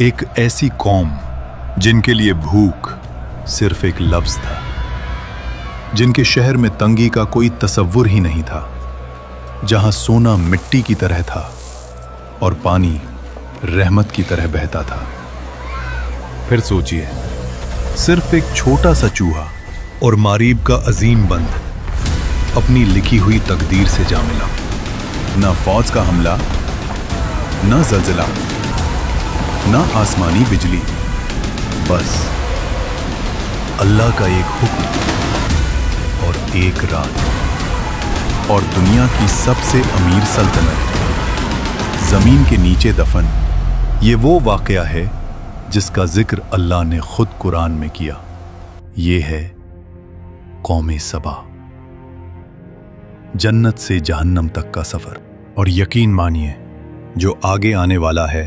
एक ऐसी कौम जिनके लिए भूख सिर्फ एक लफ्ज था, जिनके शहर में तंगी का कोई तसव्वुर ही नहीं था, जहां सोना मिट्टी की तरह था और पानी रहमत की तरह बहता था। फिर सोचिए, सिर्फ एक छोटा सा चूहा और मारीब का अजीम बंद अपनी लिखी हुई तकदीर से जा मिला। ना फौज का हमला, ना ज़लज़ला, ना आसमानी बिजली, बस अल्लाह का एक हुक्म और एक रात। और दुनिया की सबसे अमीर सल्तनत जमीन के नीचे दफन। ये वो वाकया है जिसका जिक्र अल्लाह ने खुद कुरान में किया। ये है कौमे सबा। जन्नत से जहन्नम तक का सफर। और यकीन मानिए, जो आगे आने वाला है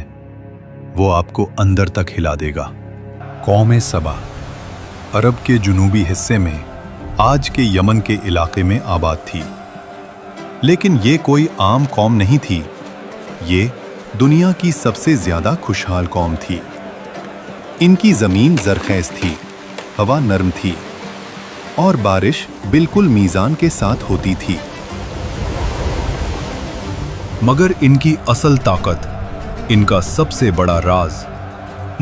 वो आपको अंदर तक हिला देगा। कौमे सबा अरब के जुनूबी हिस्से में आज के यमन के इलाके में आबाद थी। लेकिन ये कोई आम कौम नहीं थी, ये दुनिया की सबसे ज्यादा खुशहाल कौम थी। इनकी जमीन जरखेज थी, हवा नरम थी और बारिश बिल्कुल मीजान के साथ होती थी। मगर इनकी असल ताकत, इनका सबसे बड़ा राज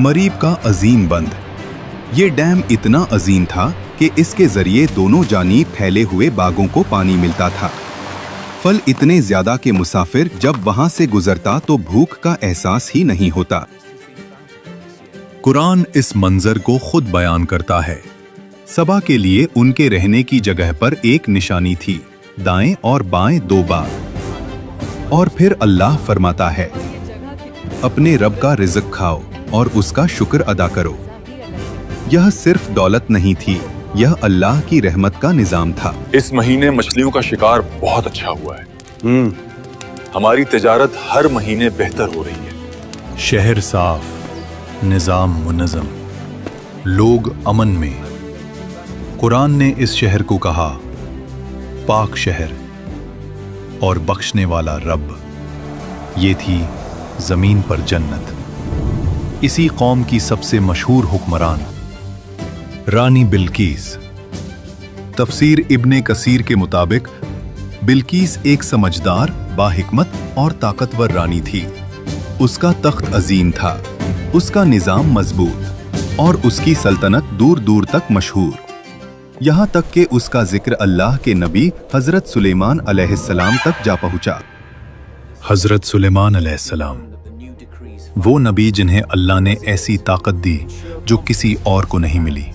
मरीब का अजीम बंद। ये डैम इतना अजीम था कि इसके जरिए दोनों जानीब फैले हुए बागों को पानी मिलता था। फल इतने ज्यादा कि मुसाफिर जब वहां से गुजरता तो भूख का एहसास ही नहीं होता। कुरान इस मंजर को खुद बयान करता है। सबा के लिए उनके रहने की जगह पर एक निशानी थी, दाएं और बाएं दो बाग। और फिर अल्लाह फरमाता है, अपने रब का रिज़्क खाओ और उसका शुक्र अदा करो। यह सिर्फ दौलत नहीं थी, यह अल्लाह की रहमत का निजाम था। इस महीने मछलियों का शिकार बहुत अच्छा हुआ है। हमारी तिजारत हर महीने बेहतर हो रही है। शहर साफ, निजाम मुनज़्ज़म, लोग अमन में। कुरान ने इस शहर को कहा पाक शहर और बख्शने वाला रब। ये थी जमीन पर जन्नत। इसी कौम की सबसे मशहूर हुक्मरान रानी बिल्कीस। तफसीर इब्ने कसीर के मुताबिक बिल्कीस एक समझदार, बाहिकमत और ताकतवर रानी थी। उसका तख्त अजीम था, उसका निजाम मजबूत और उसकी सल्तनत दूर दूर तक मशहूर। यहाँ तक कि उसका जिक्र अल्लाह के नबी हजरत सुलेमान अलैहिस्सलाम तक जा पहुँचा। हजरत सुलेमान अलैहिस्सलाम, वो नबी जिन्हें अल्लाह ने ऐसी ताकत दी जो किसी और को नहीं मिली।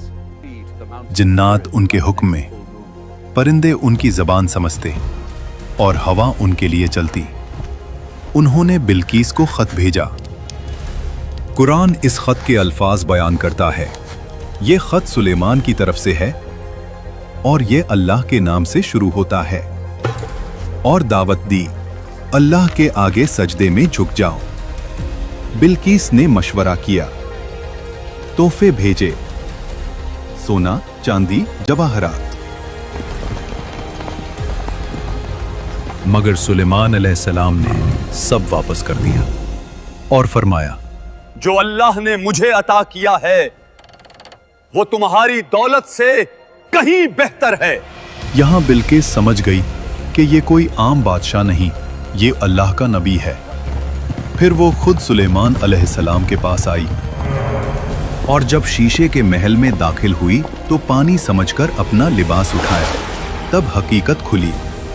जिन्नात उनके हुक्म में, परिंदे उनकी जबान समझते और हवा उनके लिए चलती। उन्होंने बिल्कीस को खत भेजा। कुरान इस खत के अल्फाज बयान करता है। ये खत सुलेमान की तरफ से है और ये अल्लाह के नाम से शुरू होता है। और दावत दी, अल्लाह के आगे सजदे में झुक जाओ। बिल्कीस ने मशवरा किया, तोहफे भेजे, सोना, चांदी, जवाहरात। मगर सुलेमान अलैहिस्सलाम ने सब वापस कर दिया और फरमाया, जो अल्लाह ने मुझे अता किया है वो तुम्हारी दौलत से कहीं बेहतर है। यहां बिल्किस समझ गई कि ये कोई आम बादशाह नहीं, ये अल्लाह का नबी है। फिर वो खुद सुलेमान अलैहिस्सलाम के पास आई और जब शीशे के महल में दाखिल हुई तो पानी समझकर अपना लिबास उठाया। तब हकीकत खुली।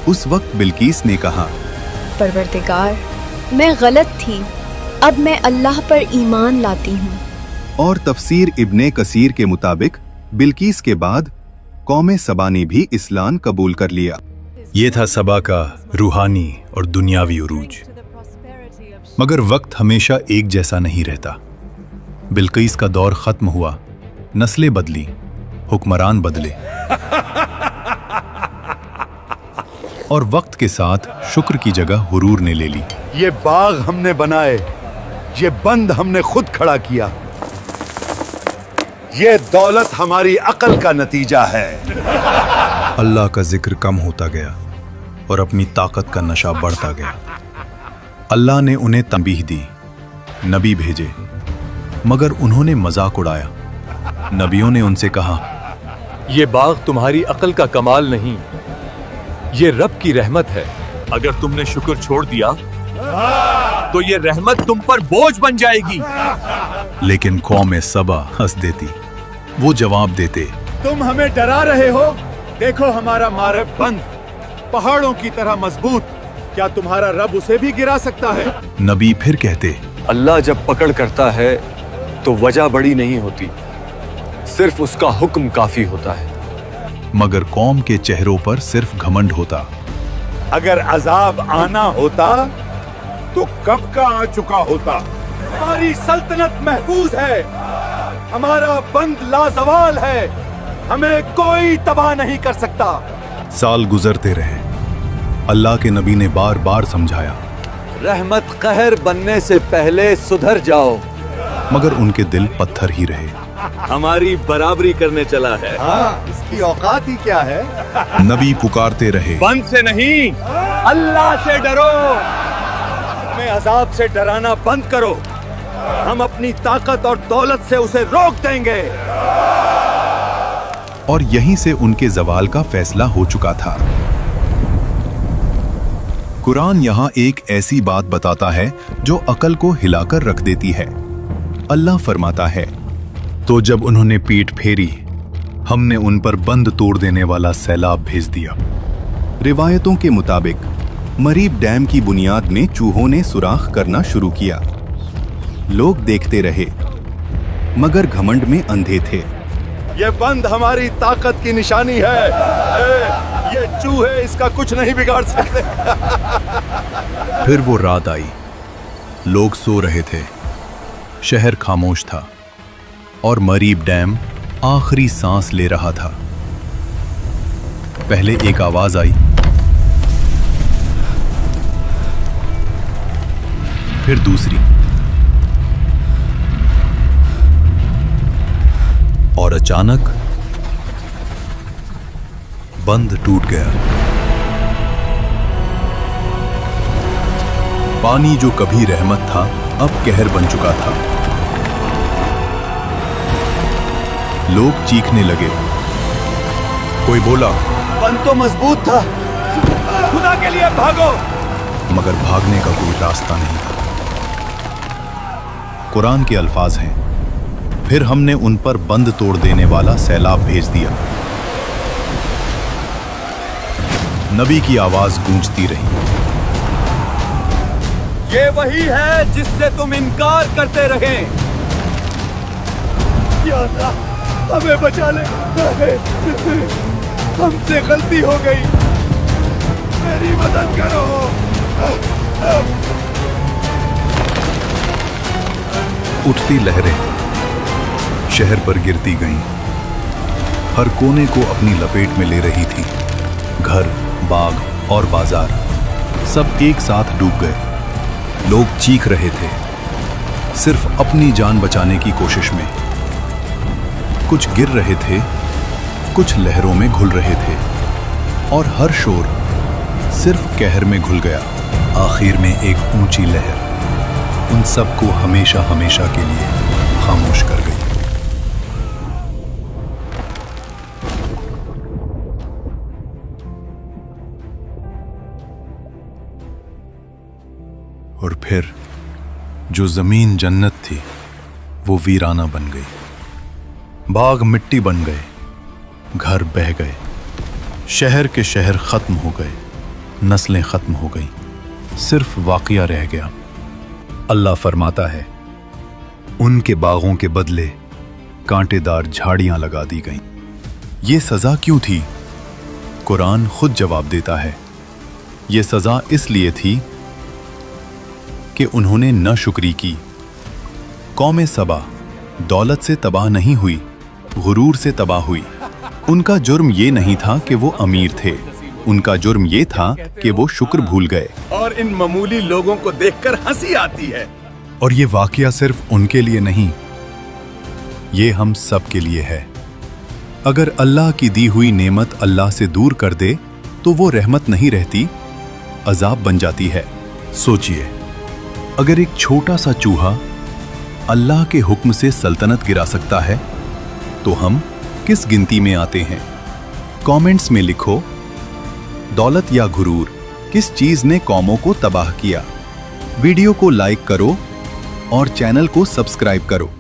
उस वक्त बिल्कीस ने कहा, परवरदिगार, मैं गलत थी, अब मैं अल्लाह पर ईमान लाती हूँ। और तफसीर इब्ने कसीर के मुताबिक बिल्कीस के बाद कौमे सबा ने भी इस्लाम कबूल कर लिया। ये था सबा का रूहानी और दुनियावी उरूज। मगर वक्त हमेशा एक जैसा नहीं रहता। बिल्कीस का दौर खत्म हुआ, नस्लें बदली, हुक्मरान बदले और वक्त के साथ शुक्र की जगह हुरूर ने ले ली। ये बाग हमने बनाए, ये बंद हमने खुद खड़ा किया, ये दौलत हमारी अकल का नतीजा है। अल्लाह का जिक्र कम होता गया और अपनी ताकत का नशा बढ़ता गया। अल्लाह ने उन्हें तंबीह दी, नबी भेजे मगर उन्होंने मजाक उड़ाया। नबियों ने उनसे कहा, ये बाग तुम्हारी अक्ल का कमाल नहीं, ये रब की रहमत है। अगर तुमने शुक्र छोड़ दिया तो ये रहमत तुम पर बोझ बन जाएगी। लेकिन कौम सबा हंस देती। वो जवाब देते, तुम हमें डरा रहे हो? देखो हमारा मारब बंद पहाड़ों की तरह मजबूत, क्या तुम्हारा रब उसे भी गिरा सकता है? नबी फिर कहते, अल्लाह जब पकड़ करता है तो वजह बड़ी नहीं होती, सिर्फ उसका हुक्म काफी होता है। मगर कौम के चेहरों पर सिर्फ घमंड होता। अगर अजाब आना होता तो कब का आ चुका होता। हमारी सल्तनत महफूज है, हमारा बंद लाजवाल है, हमें कोई तबाह नहीं कर सकता। साल गुजरते रहे। अल्लाह के नबी ने बार बार समझाया, रहमत कहर बनने से पहले सुधर जाओ। मगर उनके दिल पत्थर ही रहे। हमारी बराबरी करने चला है। हाँ, इसकी औकात ही क्या है? नबी पुकारते रहे, बंद से नहीं, अल्लाह से डरो। हमें अजाब से डराना बंद करो, हम अपनी ताकत और दौलत से उसे रोक देंगे। और यहीं से उनके जवाल का फैसला हो चुका था। कुरान यहाँ एक ऐसी बात बताता है जो अकल को हिलाकर रख देती है। अल्लाह फरमाता है, तो जब उन्होंने पीठ फेरी, हमने उन पर बंद तोड़ देने वाला सैलाब भेज दिया। रिवायतों के मुताबिक मरीब डैम की बुनियाद में चूहों ने सुराख करना शुरू किया। लोग देखते रहे, मगर घमंड में अंधे थे। ये बंद हमारी ताकत की निशानी है, ये चूहे इसका कुछ नहीं बिगाड़ सकते। फिर वो रात आई, लोग सो रहे थे, शहर खामोश था और मरीब डैम आखिरी सांस ले रहा था। पहले एक आवाज आई, फिर दूसरी, और अचानक बंद टूट गया। पानी जो कभी रहमत था, अब कहर बन चुका था। लोग चीखने लगे। कोई बोला, बंद तो मजबूत था, खुदा के लिए भागो। मगर भागने का कोई रास्ता नहीं था। कुरान के अल्फाज हैं, फिर हमने उन पर बंद तोड़ देने वाला सैलाब भेज दिया। नबी की आवाज गूंजती रही, ये वही है जिससे तुम इनकार करते रहे। या अल्लाह, हमें बचा ले, हमसे गलती हो गई, मेरी मदद करो। उठती लहरें शहर पर गिरती गईं, हर कोने को अपनी लपेट में ले रही थी। घर, बाग और बाजार सब एक साथ डूब गए। लोग चीख रहे थे, सिर्फ अपनी जान बचाने की कोशिश में। कुछ गिर रहे थे, कुछ लहरों में घुल रहे थे, और हर शोर सिर्फ कहर में घुल गया। आखिर में एक ऊंची लहर उन सबको हमेशा हमेशा के लिए खामोश कर गई। और फिर जो जमीन जन्नत थी, वो वीराना बन गई। बाग मिट्टी बन गए, घर बह गए, शहर के शहर खत्म हो गए, नस्लें खत्म हो गई, सिर्फ वाक़या रह गया। अल्लाह फरमाता है, उनके बागों के बदले कांटेदार झाड़ियां लगा दी गईं। ये सजा क्यों थी? कुरान खुद जवाब देता है, ये सजा इसलिए थी कि उन्होंने न शुक्री की। कौम सबा दौलत से तबाह नहीं हुई, गुरूर से तबाह हुई। उनका जुर्म ये नहीं था कि वो अमीर थे, उनका जुर्म ये था कि वो शुक्र भूल गए। और इन मामूली लोगों को देखकर हंसी आती है। और ये वाकया सिर्फ उनके लिए नहीं, ये हम सब के लिए है। अगर अल्लाह की दी हुई नेमत अल्लाह से दूर कर दे तो वो रहमत नहीं रहती, अजाब बन जाती है। सोचिए, अगर एक छोटा सा चूहा अल्लाह के हुक्म से सल्तनत गिरा सकता है, तो हम किस गिनती में आते हैं? कमेंट्स में लिखो, दौलत या गुरूर, किस चीज ने कौमों को तबाह किया? वीडियो को लाइक करो और चैनल को सब्सक्राइब करो।